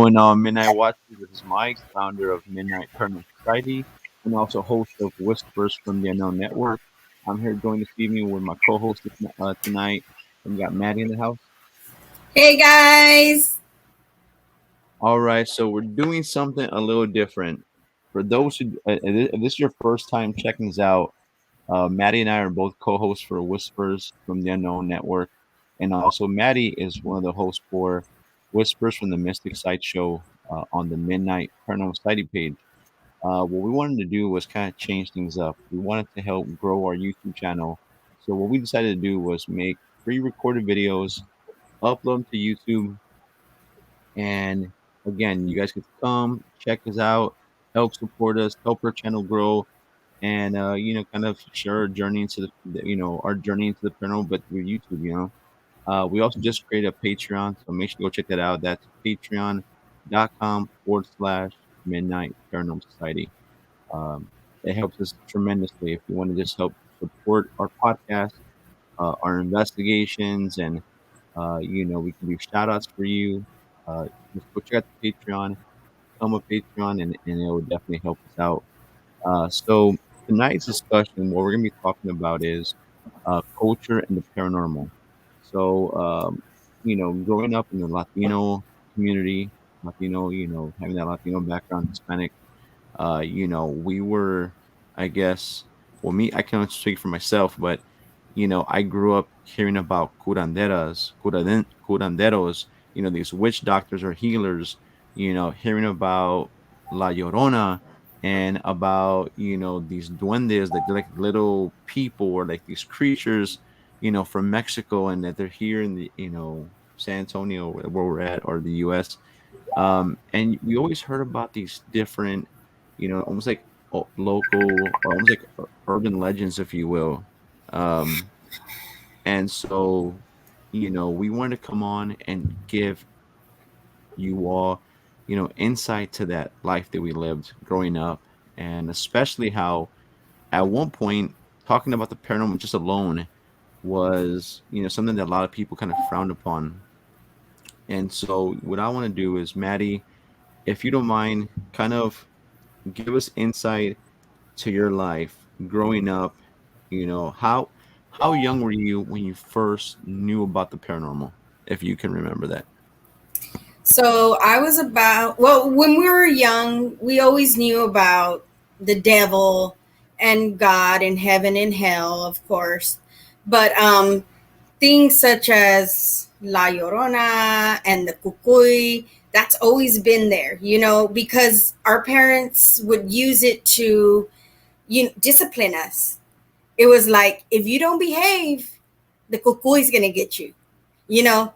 going on, Midnight Watchers? This is Mike, founder of Midnight Paranormal Society, and also host of Whispers from the Unknown Network. I'm here joined this evening with my co-host tonight. And we got Maddie in the house. Hey guys! All right, so we're doing something a little different. For those who, if this is your first time checking us out, Maddie and I are both co-hosts for Whispers from the Unknown Network, and also Maddie is one of the hosts for Whispers from the Mystic Side show on the Midnight Paranormal Society page. What we wanted to do was kind of change things up. We wanted to help grow our YouTube channel, so what we decided to do was make pre-recorded videos, upload them to YouTube, and again, you guys could come check us out, help support us, help our channel grow, and kind of share our journey into our journey into the paranormal, but through YouTube. We also just created a Patreon, so make sure you go check that out. That's patreon.com/ Midnight Paranormal Society. It helps us tremendously if you want to just help support our podcast, our investigations, and we can do shout outs for you. Just go check out the Patreon, become a Patreon, and it will definitely help us out. So tonight's discussion, what we're going to be talking about is culture and the paranormal. So, growing up in the Latino community, having that Latino background, Hispanic, we were, I guess, well, me, I can't speak for myself, but, I grew up hearing about curanderos, these witch doctors or healers, hearing about La Llorona and about, these duendes, like they're like little people or like these creatures, from Mexico and that they're here in the, San Antonio, where we're at, or the US. And we always heard about these different, almost like local or almost like urban legends, if you will. Um, and so, we wanted to come on and give you all, insight to that life that we lived growing up, and especially how at one point talking about the paranormal just alone was, something that a lot of people kind of frowned upon. And so, what I want to do is, Maddie, if you don't mind, kind of give us insight to your life growing up. How young were you when you first knew about the paranormal, if you can remember that? So I was when we were young, we always knew about the devil and God and heaven and hell, of course. But things such as La Llorona and the Cucuy, that's always been there, because our parents would use it to, discipline us. It was like, if you don't behave, the Cucuy's going to get you, you know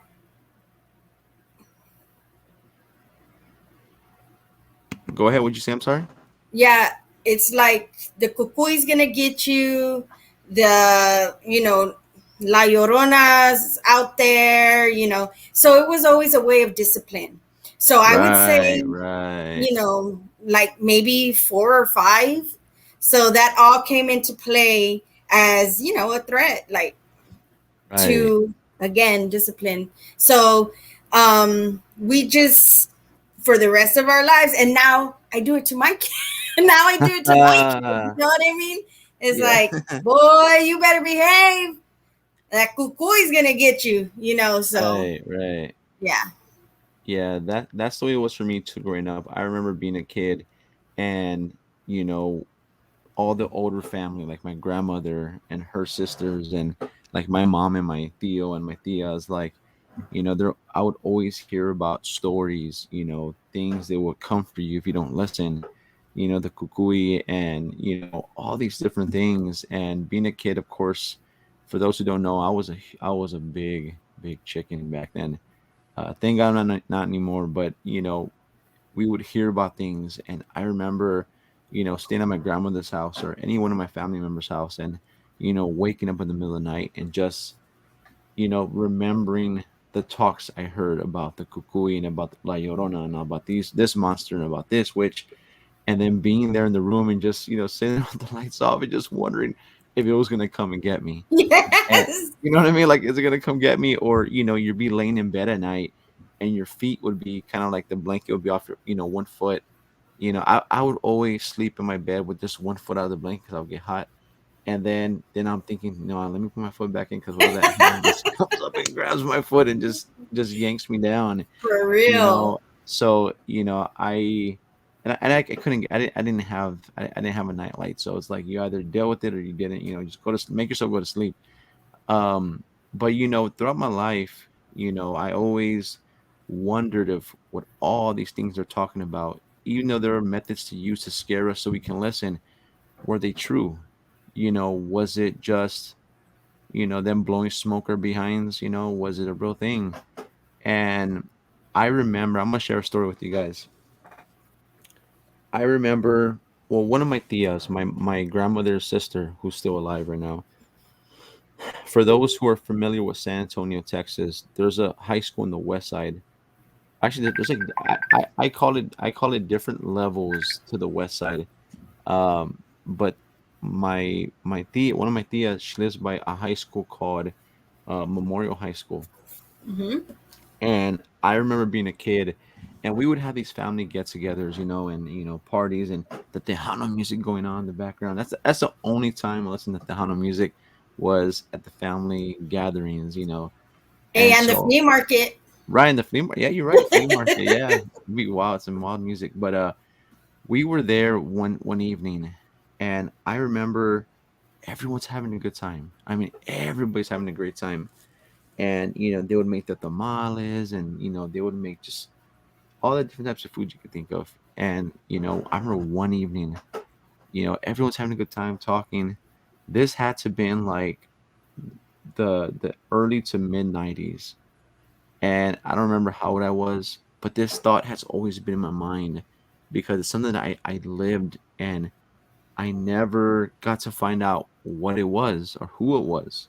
Go ahead. What'd you say? I'm sorry. yeah, it's like the cuckoo is gonna get you, the La Llorona's out there, so it was always a way of discipline. So I would Right, say, right, like maybe 4 or 5. So that all came into play as, a threat, like right. to, again, discipline. So we just, for the rest of our lives, and now I do it to my kid. Now I do it to my kid. You know what I mean? It's Yeah. like, boy, you better behave. That cuckoo is gonna get you. So Right, right. yeah. Yeah, that's the way it was for me too growing up. I remember being a kid and, you know, all the older family, like my grandmother and her sisters, and like my mom and my Theo and my tias, like, there I would always hear about stories, things that will come for you if you don't listen, the kukui and all these different things. And being a kid, of course, for those who don't know, I was a big chicken back then. Thank God I'm not anymore, but we would hear about things. And I remember, staying at my grandmother's house or any one of my family members' house, and waking up in the middle of the night and just remembering the talks I heard about the Kukui and about La Llorona and about this monster and about this witch, and then being there in the room and just sitting with the lights off and just wondering if it was gonna come and get me. And Yes. you know what I mean? Like, is it gonna come get me? Or you'd be laying in bed at night and your feet would be kind of like the blanket would be off your, one foot. I would always sleep in my bed with just one foot out of the blanket because I would get hot. And then I'm thinking, no, let me put my foot back in because what if that hand just comes up and grabs my foot and just yanks me down, For you know? real. So I couldn't I didn't have a nightlight, so it's like you either deal with it or you didn't. Just make yourself go to sleep. But throughout my life, I always wondered if what all these things they're talking about, even though there are methods to use to scare us so we can listen, were they true? Was it just, them blowing smoke or behinds? Was it a real thing? And I remember, I'm gonna share a story with you guys. I remember, well, one of my tias, my grandmother's sister, who's still alive right now. For those who are familiar with San Antonio, Texas, there's a high school in the west side. Actually, there's like I call it different levels to the west side. But my tia, one of my tias, she lives by a high school called Memorial High School. Hmm. And I remember being a kid, and we would have these family get-togethers, and parties, and the Tejano music going on in the background. That's the only time I listened to Tejano music was at the family gatherings. Hey, And and the so flea market. right in the flea market, yeah, you're right, flea market, yeah, be wild, some wild music. But we were there one evening, and I remember everyone's having a good time. I mean, everybody's having a great time. And they would make the tamales, and they would make just all the different types of food you could think of. And I remember one evening, everyone's having a good time talking. This had to been like the early to mid 90s, and I don't remember how old I was, but this thought has always been in my mind because it's something that I lived, and I never got to find out what it was or who it was.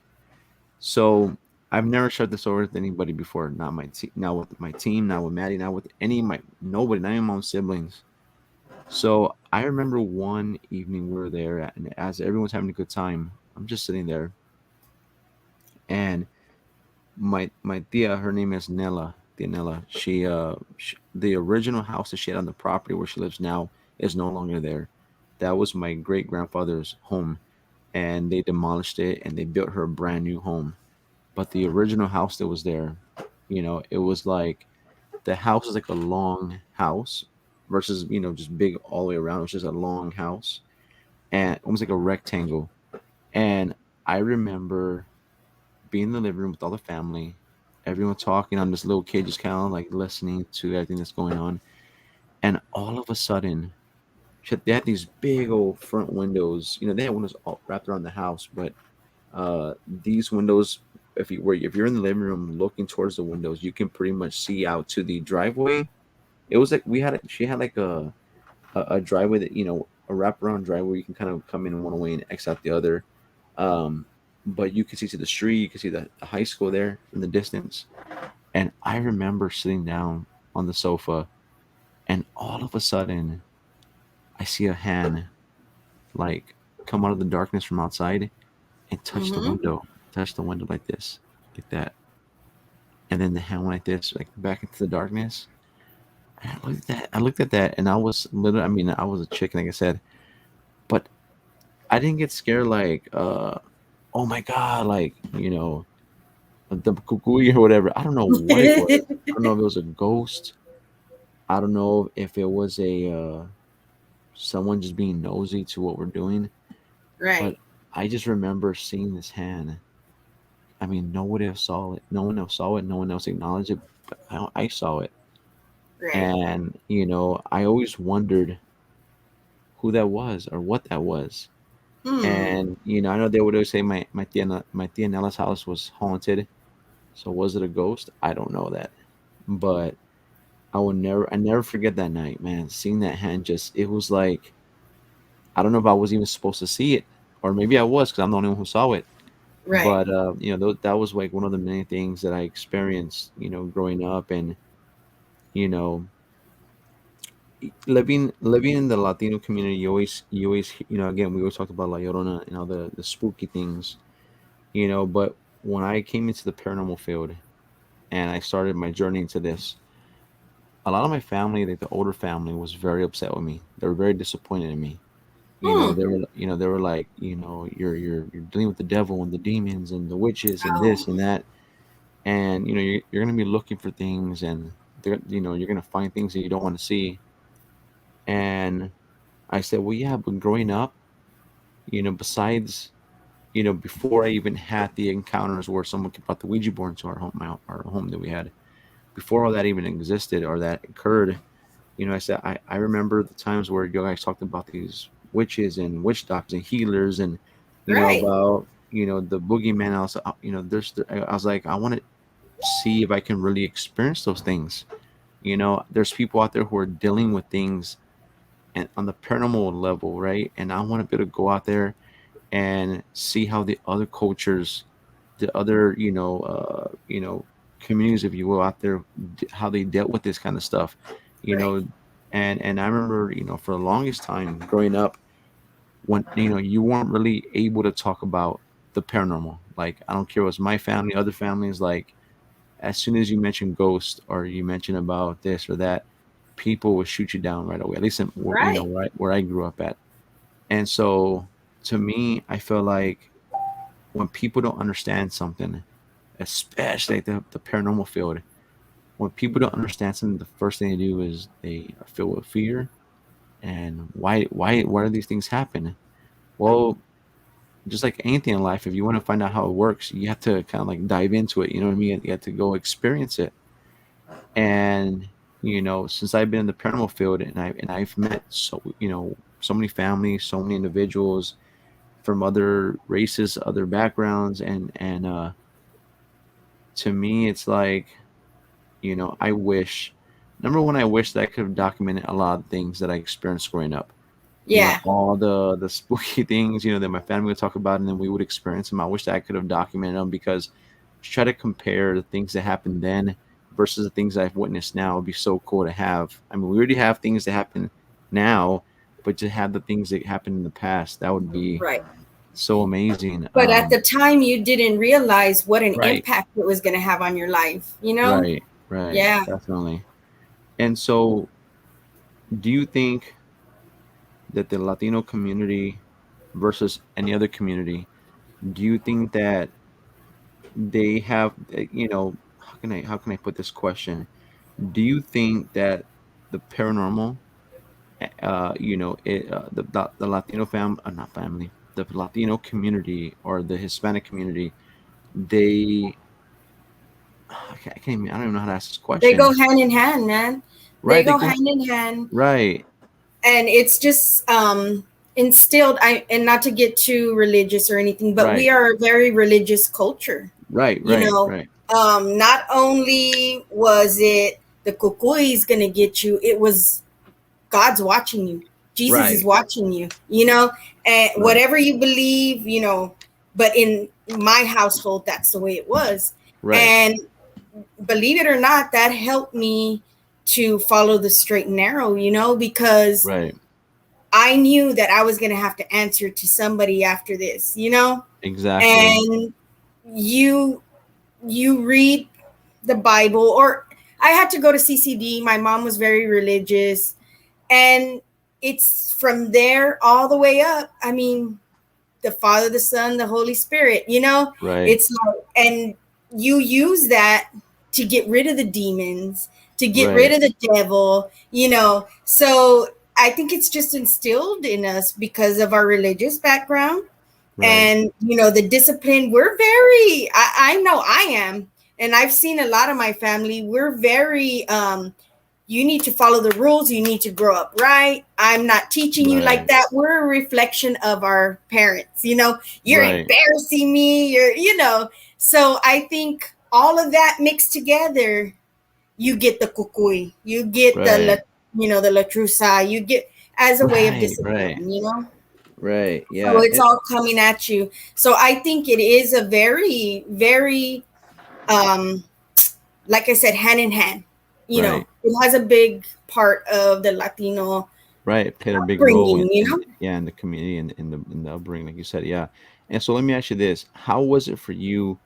So I've never shared this over with anybody before. Not with my team, not with Maddie, not with any of my nobody, not even my own siblings. So I remember one evening we were there, and as everyone's having a good time, I'm just sitting there, and my tia, her name is Tia Nella. The original house that she had on the property where she lives now is no longer there. That was my great grandfather's home, and they demolished it and they built her a brand new home. But the original house that was there, it was like the house is like a long house versus just big all the way around. It was just a long house and almost like a rectangle. And I remember being in the living room with all the family, everyone talking. I'm this little kid just kind of like listening to everything that's going on. And all of a sudden, they had these big old front windows. They had windows all wrapped around the house, but these windows, if you're in the living room looking towards the windows, you can pretty much see out to the driveway. It was like she had like a driveway that a wraparound driveway. You can kind of come in one way and exit out the other. Um, but you can see to the street, you can see the high school there in the distance. And I remember sitting down on the sofa, and all of a sudden, I see a hand like come out of the darkness from outside and Hmm. touch the window like this, like that. And then the hand went like this, like back into the darkness. And I looked at that, and I was literally, I mean, I was a chicken, like I said, but I didn't get scared like, oh my god, like the kukui or whatever. I don't know what it was. I don't know if it was a ghost. I don't know if it was a someone just being nosy to what we're doing. But Right. I just remember seeing this hand. I mean, nobody else saw it. No one else saw it. No one else acknowledged it. But I saw it. Right. And I always wondered who that was or what that was. Hmm. And I know they would always say my tia Nella's house was haunted. So was it a ghost? I don't know that, but I never forget that night, man. Seeing that hand, just it was like I don't know if I was even supposed to see it, or maybe I was because I'm the only one who saw it. Right. But that was like one of the many things that I experienced, growing up, and you know living in the Latino community, you always again we always talked about La Llorona and all the spooky things, but when I came into the paranormal field, and I started my journey into this. A lot of my family, like the older family, was very upset with me. They were very disappointed in me. Hmm. They were like, you're dealing with the devil and the demons and the witches and Oh, this and that, and you're gonna be looking for things, and you're gonna find things that you don't want to see. And I said, well, yeah, but growing up, besides, before I even had the encounters where someone brought the Ouija board into our home that we had, before all that even existed or that occurred, I said, I remember the times where you guys talked about these witches and witch doctors and healers, and right, about the boogeyman. I was, I was like, I want to see if I can really experience those things. There's people out there who are dealing with things and on the paranormal level, right? And I want to be able to go out there and see how the other cultures, the other communities, if you will, out there, how they dealt with this kind of stuff, you right, know. And I remember, for the longest time growing up, when you weren't really able to talk about the paranormal. Like, I don't care what's my family, other families, like, as soon as you mention ghost or you mention about this or that, people will shoot you down right away. At least right. where I grew up at. And so, to me, I feel like when people don't understand something, especially like the paranormal field, when people don't understand something, the first thing they do is they are filled with fear. And why do these things happen? Well, just like anything in life, if you want to find out how it works, you have to kind of like dive into it. You know what I mean? You have to go experience it. And since I've been in the paranormal field, and I've met so many families, so many individuals from other races, other backgrounds, and to me, it's like, I wish, number one, I wish that I could have documented a lot of things that I experienced growing up. Yeah, All the spooky things, that my family would talk about, and then we would experience them. I wish that I could have documented them, because to try to compare the things that happened then versus the things I've witnessed now would be so cool to have. I mean, we already have things that happen now, but to have the things that happened in the past, that would be right. so amazing. But at the time, you didn't realize what an Right, impact it was going to have on your life, you know? right, right, Yeah. definitely. And so, do you think that the Latino community versus any other community, do you think that they have, how can I put this question? Do you think that the paranormal, the Latino not family, the Latino community or the Hispanic community, they, I can't even, I don't even know how to ask this They go question. hand in hand, man. They Right, they go go, hand in hand. right, And it's just instilled, and not to get too religious or anything, but we right, are a very religious culture. right, You right, know, right, not only was it the kukui's going to get you, it was God's watching you. Jesus is right, watching you, you know, and right, whatever you believe, but in my household, that's the way it was. right, And believe it or not, that helped me to follow the straight and narrow, because right, I knew that I was going to have to answer to somebody after this. exactly, And you you read the Bible, or I had to go to CCD. My mom was very religious, and it's from there all the way up. I mean, the Father, the Son, the Holy Spirit, right, it's like, and you use that to get rid of the demons, to get rid right, of the devil. So I think it's just instilled in us because of our religious background, right, and the discipline. We're very, I know I am, and I've seen a lot of my family. We're very, you need to follow the rules, you need to grow up right. I'm not teaching you like right, that. We're a reflection of our parents. You're right, embarrassing me, so I think all of that mixed together, you get the kukui, you get right, the latrusa, you get, as a way of right, right, discipline. right, So yeah, it's all coming at you. So I think it is a very, very, um, like I said, hand in hand. right, It has a big part of the Latino right, played a big role upbringing. in the community and in the upbringing, like you said, yeah. And so let me ask you this: how was it for you?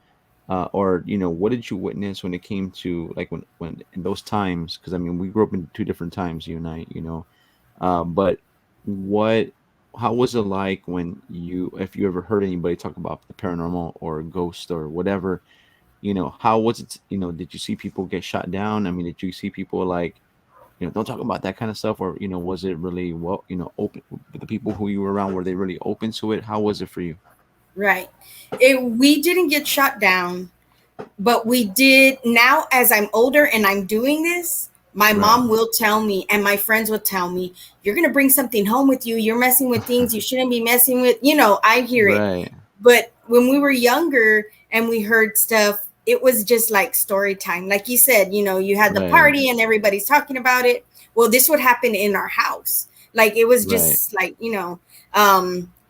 or what did you witness when it came to, like, when in those times? Because I mean, we grew up in two different times, you and I, but what how was it like when if you ever heard anybody talk about the paranormal or ghost or whatever? How was it? Did you see people get shot down? I mean, did you see people like, don't talk about that kind of stuff, or was it really, well, open? The people who you were around, were they really open to it? How was it for you? Right. We didn't get shot down, but we did. Now, as I'm older and I'm doing this, my Right. mom will tell me, and my friends will tell me, "You're gonna bring something home with you. You're messing with things you shouldn't be messing with." I hear it. Right. But when we were younger and we heard stuff, it was just like story time. Like you said, you had the Right. party and everybody's talking about it. Well, this would happen in our house. Like it was Right. just like,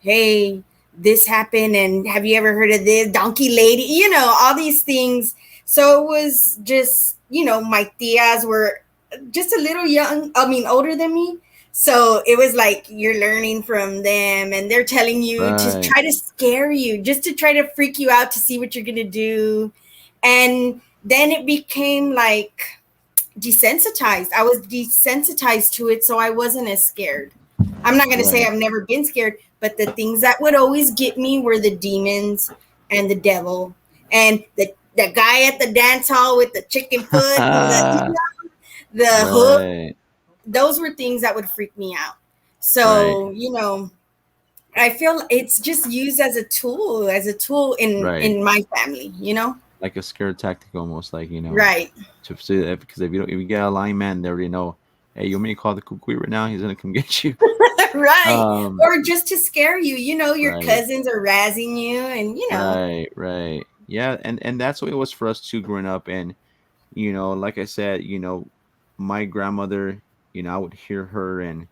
hey, this happened, and have you ever heard of this donkey lady? All these things. So it was just, my tias were just a little young, I mean, older than me. So it was like you're learning from them, and they're telling you to Right. try to scare you, just to try to freak you out to see what you're going to do. And then it became like desensitized. I was desensitized to it, so I wasn't as scared. I'm not going to say Right. I've never been scared, but the things that would always get me were the demons and the devil and the guy at the dance hall with the chicken foot and the hook. Right. Those were things that would freak me out. Right. So, I feel it's just used as a tool in Right. my family. Like a scare tactic, almost, like, Right. to see that, because if you get a lying man, they already know. Hey, you want me to call the cuckoo right now? He's gonna come get you. Right. Um. Or just to scare you. Your Right. cousins are razzing you, and Right. Right. Yeah, and that's what it was for us too, growing up. And like I said, my grandmother, I would hear her, and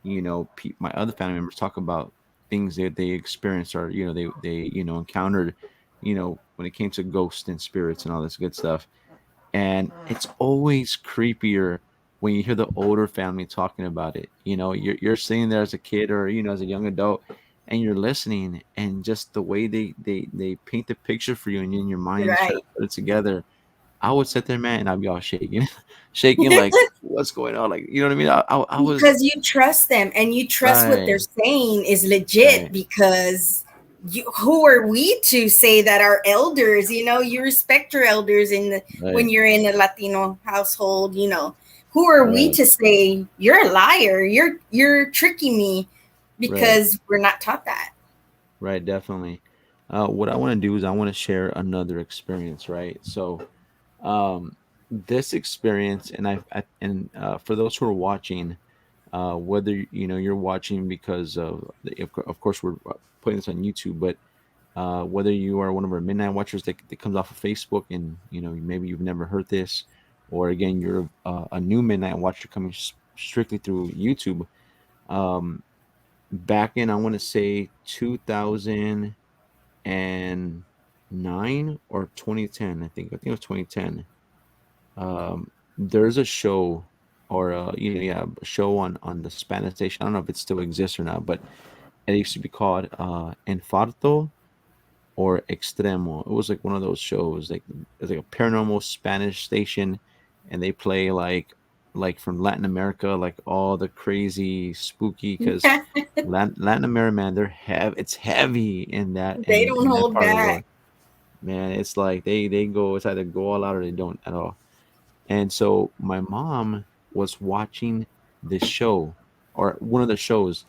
my other family members talk about things that they experienced, or they encountered, when it came to ghosts and spirits and all this good stuff. And it's always creepier when you hear the older family talking about it. You're sitting there as a kid, or as a young adult, and you're listening, and just the way they paint the picture for you, and in your mind you try to right. put it together. I would sit there, man, and I'd be all shaking, shaking, like, what's going on? Like, you know what I mean? I was. Because you trust them and you trust what they're Right. saying is legit, Right. because who are we to say that our elders, you respect your elders when Right. you're in a Latino household, who are we Right. to say you're a liar, you're tricking me, Right. because we're not taught that. Right. Definitely. What I want to do is I want to share another experience. Right. So, this experience, and for those who are watching, whether you're watching because of course we're putting this on YouTube, but whether you are one of our midnight watchers that comes off of Facebook, and maybe you've never heard this, or again you're a new midnight watcher coming strictly through YouTube. Back in, I want to say, 2009 or 2010, I think it was 2010. There's a show, or yeah, a show on the Spanish station. I don't know if it still exists or not, but it used to be called Infarto or Extremo. It was like one of those shows, like it's like a paranormal Spanish station, and they play like from Latin America, like all the crazy spooky, because Latin America, man, it's heavy in that They in don't in that hold part of the back. world. Man, it's like they go, it's either go all out or they don't at all. And so my mom was watching this show, or one of the shows,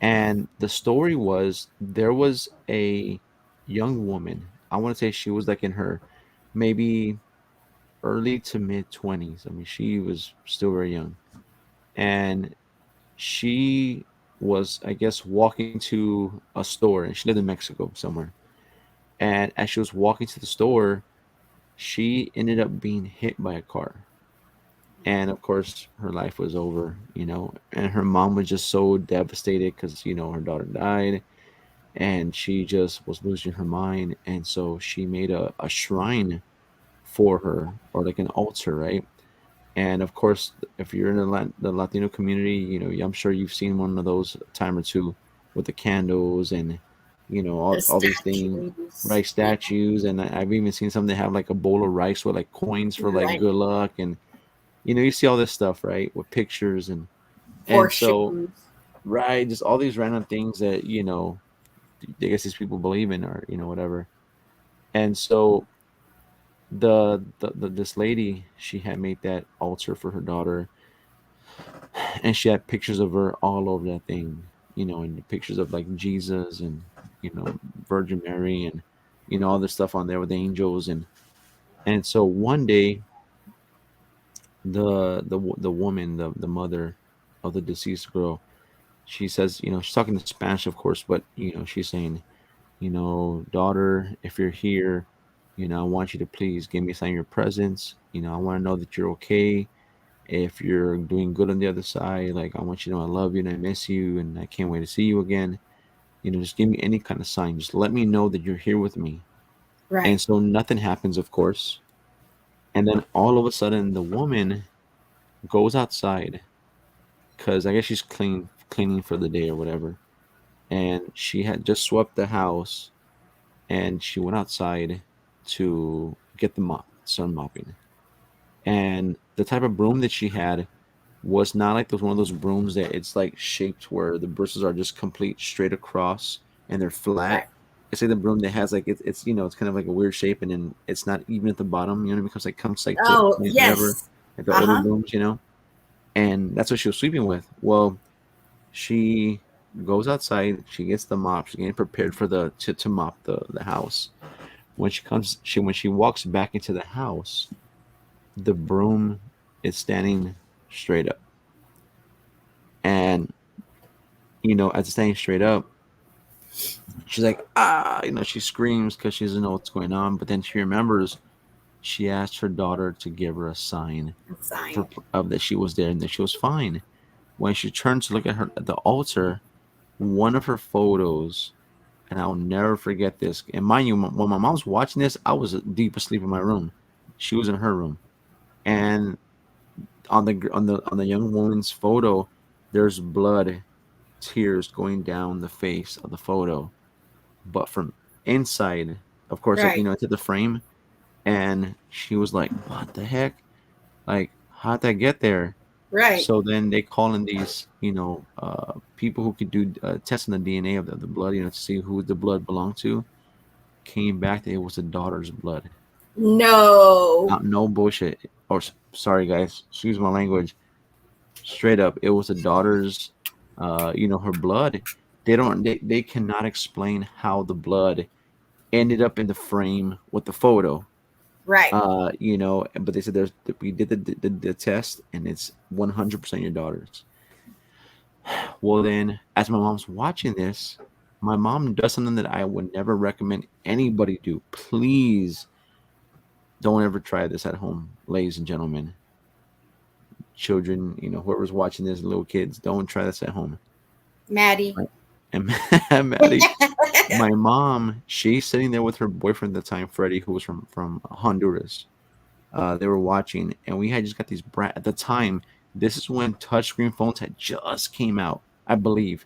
and the story was, there was a young woman. I want to say she was like in her maybe early to mid 20s. I mean, she was still very young. And she was, I guess, walking to a store, and she lived in Mexico somewhere. And as she was walking to the store, she ended up being hit by a car. And of course, her life was over, and her mom was just so devastated because, her daughter died, and she just was losing her mind. And so she made a shrine for her, or like an altar, right? And of course, if you're in the Latino community, I'm sure you've seen one of those a time or two, with the candles, and The all these things, statues. right? Yeah. Statues, and I've even seen some that have like a bowl of rice with like coins for like Right. good luck, and you see all this stuff, right, with pictures and so Horseshoes. right, just all these random things that I guess these people believe in or whatever. And so this lady, she had made that altar for her daughter, and she had pictures of her all over that thing, and the pictures of like Jesus and Virgin Mary and all this stuff on there with angels and so one day the woman, the mother of the deceased girl, she says, she's talking in Spanish, of course, but she's saying, daughter, if you're here, I want you to please give me a sign of your presence. I want to know that you're okay. If you're doing good on the other side, like I want you to know I love you and I miss you and I can't wait to see you again. Just give me any kind of sign. Just let me know that you're here with me. Right. And so nothing happens, of course. And then all of a sudden, the woman goes outside because I guess she's cleaning for the day or whatever. And she had just swept the house, and she went outside to get the mop, sun mopping. And the type of broom that she had was not like those one of those brooms that it's like shaped where the bristles are just complete straight across and they're flat. Right. It's like the broom that has like it's it's kind of like a weird shape and then it's not even at the bottom. It becomes like comes like to a Oh, point, whatever, yes. like the Uh older huh. brooms. And that's what she was sweeping with. Well, she goes outside, she gets the mop, she's getting prepared for to mop the house. When she walks back into the house, the broom is standing straight up. And as it's standing straight up, she's like, ah, she screams because she doesn't know what's going on. But then she remembers she asked her daughter to give her a sign Sign. of that she was there and that she was fine. When she turns to look at the altar, one of her photos, and I'll never forget this. And mind you, when my mom was watching this, I was deep asleep in my room. She was in her room, and on the young woman's photo, there's blood, tears going down the face of the photo, but from inside, of course, like Right. into the frame. And she was like, "What the heck? Like, how'd that get there?" Right. So then they call in these, people who could do testing the DNA of the blood, to see who the blood belonged to. Came back that it was the daughter's blood. No. No bullshit. Or sorry, guys, excuse my language. Straight up, it was the daughter's, her blood. They cannot explain how the blood ended up in the frame with the photo. Right. But they said we did the test and it's 100% your daughter's. Well, then, as my mom's watching this, my mom does something that I would never recommend anybody do. Please don't ever try this at home, ladies and gentlemen, children, whoever's watching this, little kids, don't try this at home. Maddie. Right? And Maddie, my mom, she's sitting there with her boyfriend at the time, Freddie, who was from Honduras. They were watching, and we had just got these at the time. This is when touchscreen phones had just came out, I believe,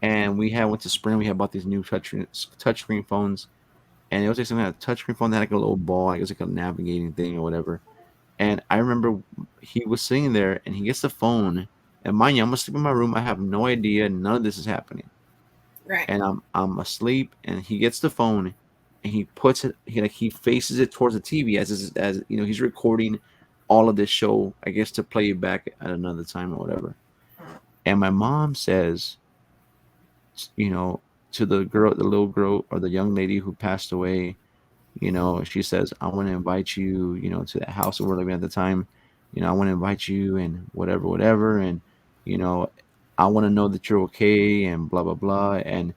and we had went to Sprint. We had bought these new touchscreen phones, and it was like something like a touchscreen phone that had like a little ball. I guess like a navigating thing or whatever. And I remember he was sitting there, and he gets the phone. And mind you, I'm asleep in my room. I have no idea. None of this is happening, Right. and I'm asleep. And he gets the phone, and he puts it. He faces it towards the TV as he's recording all of this show. I guess to play it back at another time or whatever. And my mom says, you know, to the little girl or the young lady who passed away, she says, I want to invite you, to that house that we're living at the time. I want to invite you and whatever, whatever. And, you know, I want to know that you're okay and blah, blah, blah. And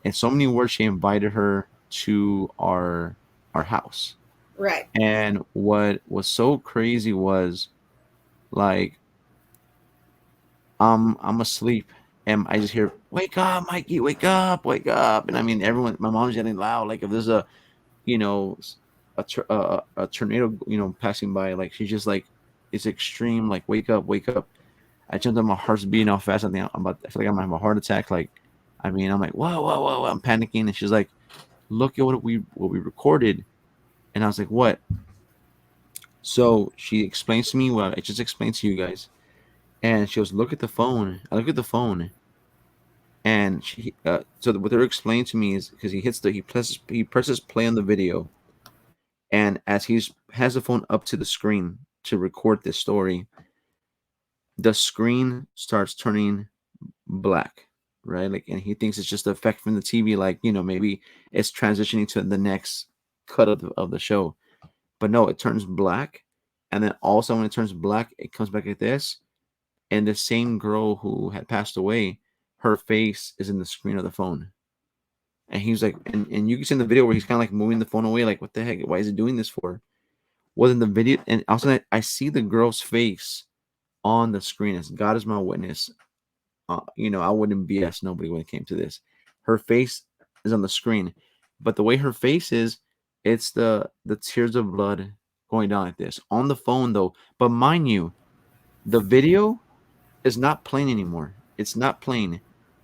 in so many words, she invited her to our house. Right. And what was so crazy was like I'm asleep and I just hear, wake up, Mikey, wake up. And I mean everyone, my mom's yelling loud, like if there's a you know a tornado passing by, like she's just like it's extreme, like wake up, wake up. I jumped up, my heart's beating all fast. I feel like I'm gonna have a heart attack. Like I mean, I'm like, whoa, whoa, whoa, whoa. I'm panicking, and she's like, look at what we recorded, and I was like, what? So she explains to me what I just explained to you guys, and she goes, look at the phone. I look at the phone, and so what they're explaining to me is because he presses play on the video, and as he's has the phone up to the screen to record this story, the screen starts turning black, right? Like, and he thinks it's just the effect from the TV, like, maybe it's transitioning to the next cut of the show. But no, it turns black, and then also when it turns black, it comes back like this, and the same girl who had passed away, her face is in the screen of the phone. And he was like, and you can see in the video where he's kind of like moving the phone away, like, what the heck? Why is he doing this for? Well, in the video, and also I see the girl's face on the screen. As God is my witness, I wouldn't BS nobody when it came to this. Her face is on the screen, but the way her face is, it's the tears of blood going down like this on the phone though. But mind you, the video is not playing anymore. It's not playing.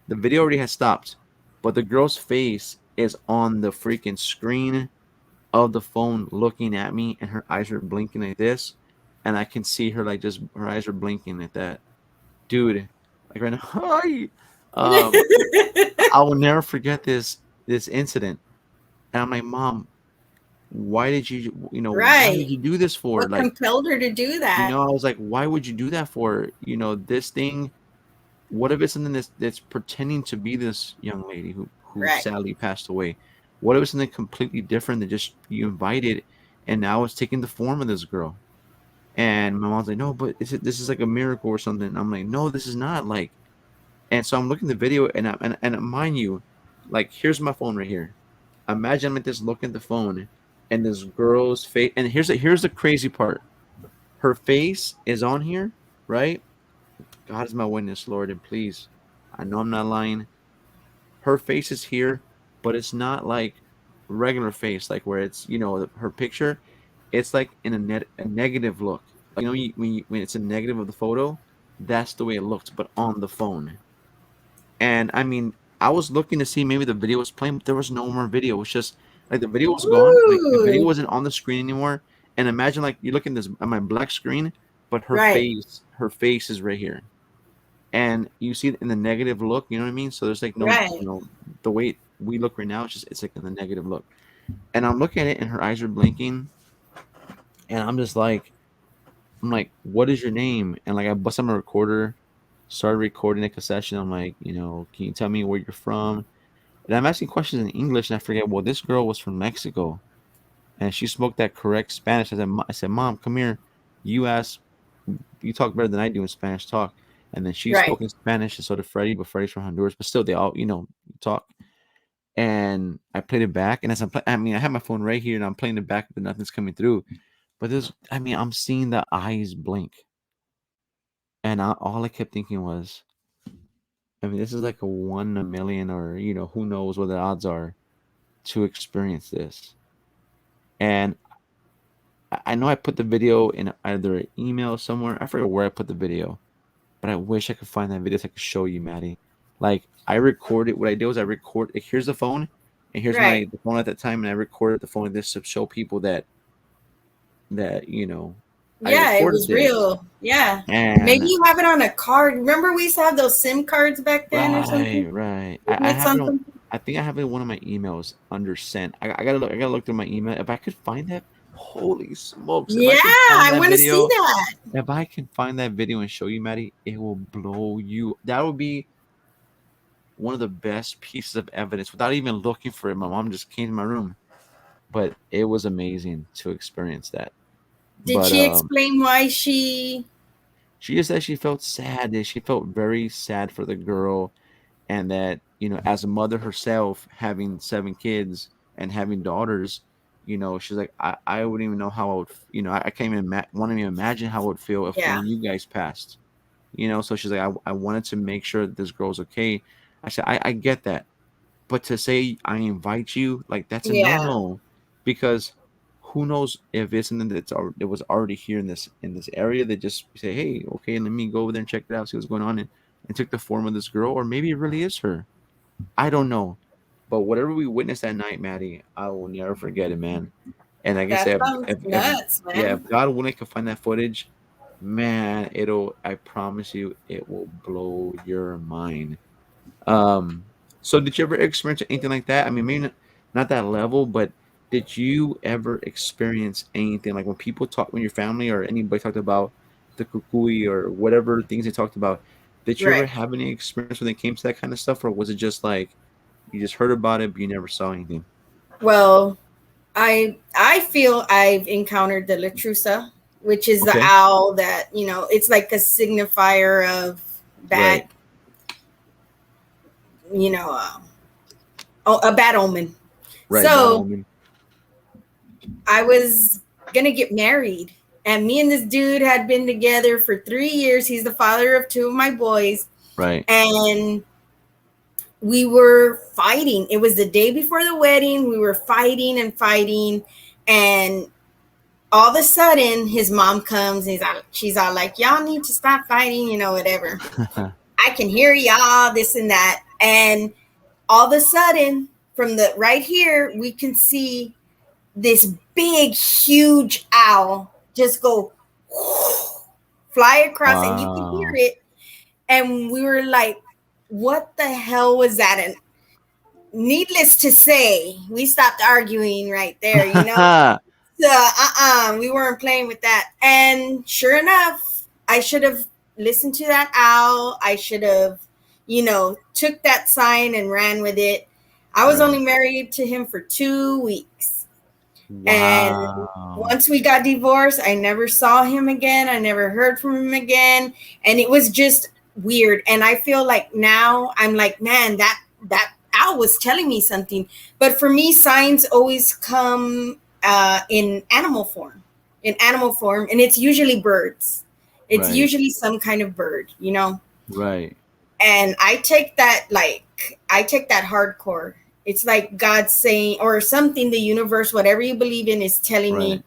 The video already has stopped, but the girl's face is on the freaking screen of the phone looking at me, and her eyes are blinking like this, and I can see her, like, just her eyes are blinking like that, dude. Like right now, hi. Um, I will never forget this incident. And I'm like, Mom, why did Right. you do this for? What Like, compelled her to do that? I was like, why would you do that for? This thing. What if it's something that's pretending to be this young lady who Right. sadly passed away? What if it's something completely different that just you invited, and now it's taking the form of this girl? And my mom's like, no, but this is like a miracle or something. I'm like, no, this is not. Like, and so I'm looking at the video, and mind you, like, here's my phone right here. Imagine I'm at this looking at the phone, and this girl's face. And here's the crazy part. Her face is on here, right? God is my witness, Lord, and please, I know I'm not lying. Her face is here, but it's not like regular face, like where it's her picture. It's like in a negative look. Like, when it's a negative of the photo, that's the way it looks, but on the phone. And I mean, I was looking to see maybe the video was playing, but there was no more video. It was just like the video was gone. Like the video Ooh. wasn't on the screen anymore. And imagine, like, you look at this at my black screen, but Right. her face is right here. And you see it in the negative look, you know what I mean? So there's like no, Right. the way we look right now, it's like in the negative look. And I'm looking at it, and her eyes are blinking, and I'm like, what is your name? And like I bust out my recorder, started recording like a session. I'm like, can you tell me where you're from? And I'm asking questions in English, and I forget. Well, this girl was from Mexico, and she spoke that correct Spanish. I said, Mom, come here. You ask, you talk better than I do in Spanish talk. And then she Right. spoke in Spanish, and so did Freddie, but Freddie's from Honduras. But still, they all, talk. And I played it back, and as I have my phone right here, and I'm playing it back, but nothing's coming through. But I'm seeing the eyes blink, and all I kept thinking was, this is like a 1 in a million, or who knows what the odds are to experience this. And I know I put the video in either an email somewhere. I forget where I put the video, but I wish I could find that video so I could show you, Maddie. Like, I recorded. What I did was I record. Like, here's the phone, and here's Right. the phone at that time, and I recorded the phone this to show people that I Yeah, it recorded was this. real. Yeah. Maybe And you have it on a card. Remember we used to have those SIM cards back then or right, something? right. Isn't I it have it on. something? I think I have it in one of my emails under sent. I gotta look. I gotta look through my email. If I could find that, holy smokes! If I Yeah, can find I that want to see video, that. if I can find that video and show you, Maddie, it will blow you. That would be one of the best pieces of evidence without even looking for it. My mom just came to my room, but it was amazing to experience that. Did But she explain why she? she just said she felt sad. That she felt very sad for the girl, and that as a mother herself, having 7 kids and having daughters, she's like, I wouldn't even know how I would. I can't even want to even imagine how it would feel if one Yeah. of you guys passed. So she's like, I wanted to make sure that this girl's okay. I said, I get that. But to say I invite you, like, that's a Yeah. no-no, because who knows if it's something that was already here in this area that just say, hey, okay, let me go over there and check it out, see what's going on, and took the form of this girl, or maybe it really is her. I don't know, but whatever we witnessed that night, Maddie, I will never forget it, man. And like I That said, sounds if nuts, yeah, man. if God willing can find that footage, man, it'll, I promise you, it will blow your mind. Um, so did you ever experience anything like that? I mean, maybe not that level, but did you ever experience anything like when people talk, when your family or anybody talked about the kukui or whatever things they talked about? Did you ever Right. have any experience when it came to that kind of stuff, or was it just like you just heard about it but you never saw anything? Well, I feel I've encountered the latrusa, which is the Okay, owl that, it's like a signifier of right, bad, you know, a bad omen. right, bad So omen, I was gonna get married, and me and this dude had been together for 3 years. He's the father of two of my boys, right. and we were fighting. It was the day before the wedding. We were fighting and fighting, and all of a sudden his mom comes and she's all like, y'all need to stop fighting, whatever. I can hear y'all, this and that. And all of a sudden, from the right here, we can see this big, huge owl just go fly across, and you can hear Wow. it. And we were like, what the hell was that? And needless to say, we stopped arguing right there, So, we weren't playing with that. And sure enough, I should have listened to that owl. I should have, took that sign and ran with it. I was only Right. married to him for 2 weeks. And Wow. once we got divorced, I never saw him again. I never heard from him again. And it was just weird. And I feel like now I'm like, man, that owl was telling me something. But for me, signs always come in animal form. In animal form, and it's usually birds. It's Right. usually some kind of bird. Right. And I take that hardcore. It's like God saying, or something, the universe, whatever you believe in, is telling Right. me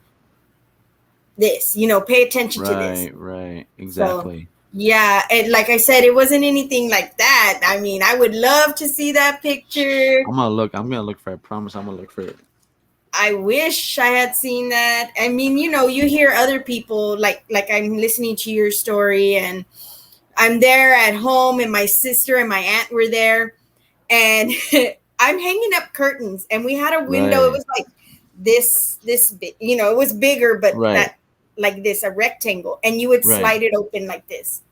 this, pay attention to this. Right. Right. So Exactly. yeah, and like I said, it wasn't anything like that. I mean, I would love to see that picture. I'm gonna look. I'm gonna look for it. I promise. I'm gonna look for it. I wish I had seen that. I mean, you hear other people, like I'm listening to your story, and I'm there at home, and my sister and my aunt were there, and I'm hanging up curtains, and we had a window. It Right. was like this big, it was bigger, but Right. that, like this, a rectangle, and you would Right. slide it open like this.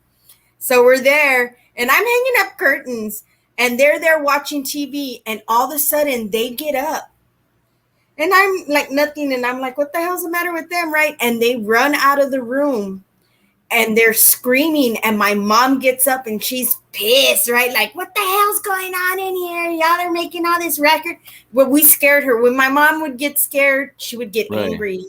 So we're there, and I'm hanging up curtains, and they're there watching TV, and all of a sudden they get up, and I'm like nothing, and I'm like, what the hell's the matter with them, right? And they run out of the room, and they're screaming, and my mom gets up and she's pissed, right? Like, what the hell's going on in here? Y'all are making all this record. But we scared her. When my mom would get scared, she would get Right. angry.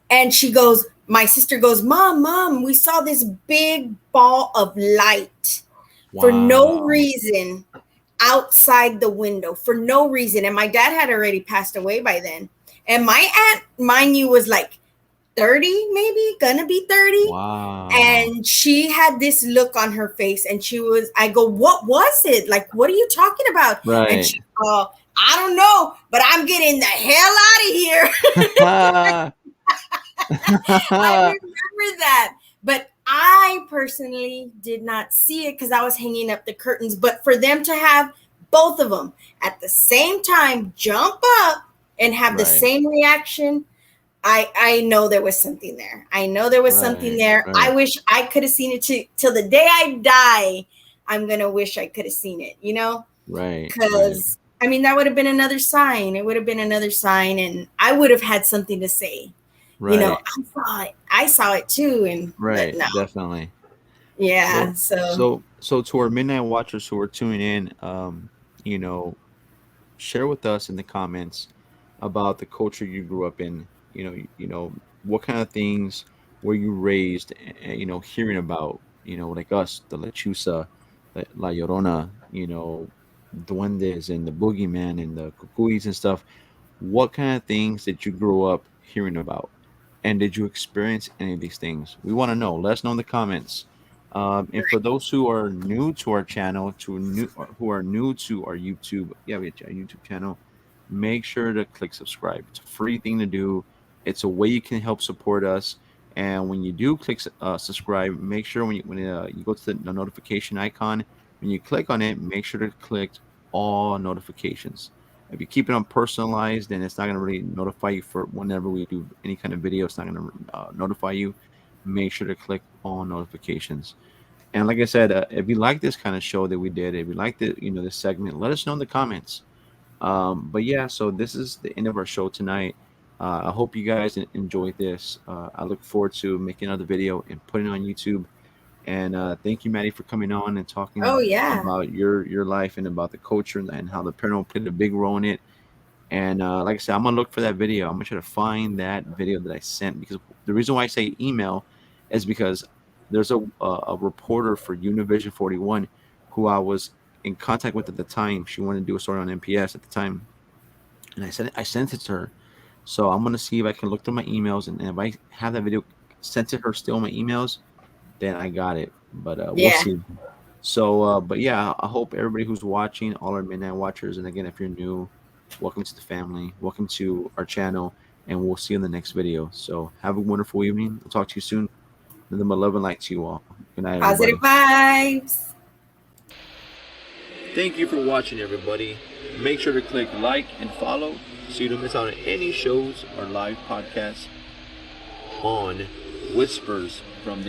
And she goes, my sister goes, mom, we saw this big ball of light for no Wow. reason outside the window, for no reason. And my dad had already passed away by then. And my aunt, mind you, was like 30, maybe gonna be 30. Wow. And she had this look on her face, and I go, what was it? Like, what are you talking about? And Right. she, I don't know, but I'm getting the hell out of here. I remember that. But I personally did not see it because I was hanging up the curtains. But for them to have both of them at the same time jump up and have the Right. same reaction, I know there was something there. I know there was something Right. there. I Right. wish I could have seen it till the day I die. I'm gonna wish I could have seen it. Right. Right. Because I mean that would have been another sign. It would have been another sign, and I would have had something to say. Right. I saw it. I saw it too, and but Right. no, Definitely. yeah. So, So so to our midnight watchers who are tuning in, you know, share with us in the comments about the culture you grew up in. What kind of things were you raised, hearing about, like us, the Lechusa, La Llorona, duendes and the boogeyman and the cucuys and stuff. What kind of things did you grow up hearing about? And did you experience any of these things? We want to know. Let us know in the comments. And for those who are new to our channel, who are new to our YouTube, yeah, we have a YouTube channel. Make sure to click subscribe. It's a free thing to do. It's a way you can help support us. And when you do click subscribe, make sure when you go to the notification icon, when you click on it, make sure to click all notifications. If you keep it on personalized, then it's not going to really notify you for whenever we do any kind of video. It's not going to notify you. Make sure to click all notifications. And like I said, if you like this kind of show that we did, if you like this segment, let us know in the comments. But yeah, so this is the end of our show tonight. I hope you guys enjoyed this. I look forward to making another video and putting it on YouTube. And thank you, Maddie, for coming on and Oh talking yeah. about your life and about the culture and how the paranormal played a big role in it. And like I said, I'm gonna look for that video. I'm gonna try to find that video that I sent, because the reason why I say email is because there's a reporter for Univision 41 who I was in contact with at the time. She wanted to do a story on NPS at the time, and I sent it to her. So I'm gonna see if I can look through my emails, and if I have that video sent to her still in my emails, then I got it. But we'll Yeah. see. So, but yeah, I hope everybody who's watching, all our midnight watchers, and again, if you're new, welcome to the family, welcome to our channel, and we'll see you in the next video. So, have a wonderful evening. I'll talk to you soon. And then my love and light to you all. Good night, Positive everybody. vibes. Thank you for watching, everybody. Make sure to click like and follow so you don't miss out on any shows or live podcasts on Whispers from the